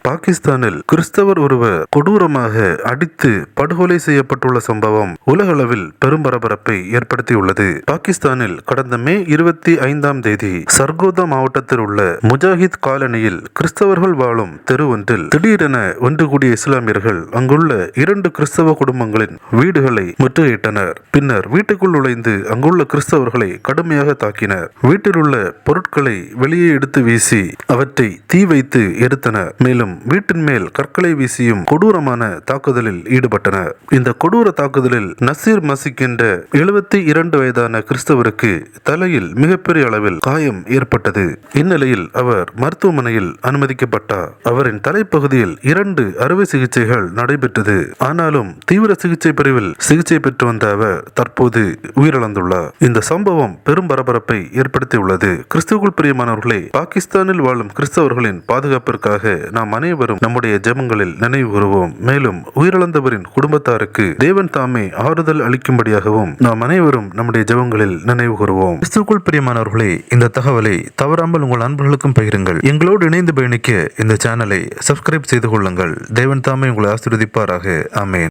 பாகிஸ்தானில் கிறிஸ்தவர் ஒருவர் கொடூரமாக அடித்து படுகொலை செய்யப்பட்டுள்ள சம்பவம் உலகளவில் பெரும் பரபரப்பை ஏற்படுத்தியுள்ளது. பாகிஸ்தானில் கடந்த மே 25ஆம் தேதி சர்கோதா மாவட்டத்தில் உள்ள முஜாஹித் காலனியில் கிறிஸ்தவர்கள் வாழும் தெரு ஒன்றில் திடீரென ஒன்று கூடிய இஸ்லாமியர்கள் அங்குள்ள 2 கிறிஸ்தவ குடும்பங்களின் வீடுகளை முற்றுகையிட்டனர். பின்னர் வீட்டுக்குள் நுழைந்து அங்குள்ள கிறிஸ்தவர்களை கடுமையாக தாக்கினர். வீட்டில் உள்ள பொருட்களை வெளியே எடுத்து வீசி அவற்றை தீ வைத்து எரித்தனர். மேலும் வீட்டின் மேல் கற்களை வீசியும் கொடூரமான தாக்குதலில் ஈடுபட்டனர். இந்த கொடூர தாக்குதலில் நசீர் மசிக் என்ற 72 வயதான கிறிஸ்தவருக்கு தலையில் மிகப்பெரிய அளவில் காயம் ஏற்பட்டது. இந்நிலையில் அவர் மருத்துவமனையில் அனுமதிக்கப்பட்டார். அவரின் தலைப்பகுதியில் 2 அறுவை சிகிச்சைகள் நடைபெற்றது. ஆனாலும் தீவிர சிகிச்சை பிரிவில் சிகிச்சை பெற்று வந்த அவர் தற்போது உயிரிழந்துள்ளார். இந்த சம்பவம் பெரும் பரபரப்பை ஏற்படுத்தியுள்ளது. கிறிஸ்துவுக்குள் பிரியமானவர்களே, பாகிஸ்தானில் வாழும் கிறிஸ்தவர்களின் பாதுகாப்பிற்காக நாம் அனைவரும் நம்முடைய ஜெபங்களில் நினைவு கூறுவோம். மேலும் உயிரிழந்தவரின் குடும்பத்தாருக்கு தேவன் தாமே ஆறுதல் அளிக்கும்படியாகவும் நாம் அனைவரும் நம்முடைய ஜெபங்களில் நினைவு கூறுவோம். கிறிஸ்துவுக்குள் பிரியமானவர்களே, இந்த தகவலை தவறாமல் உங்கள் நண்பர்களுக்கும் பகிருங்கள். எங்களோடு இணைந்து பயணிக்க இந்த சேனலை சப்ஸ்கிரைப் செய்து கொள்ளுங்கள். தேவன் தாமே உங்களை ஆசீர்வதிப்பாராக. ஆமென்.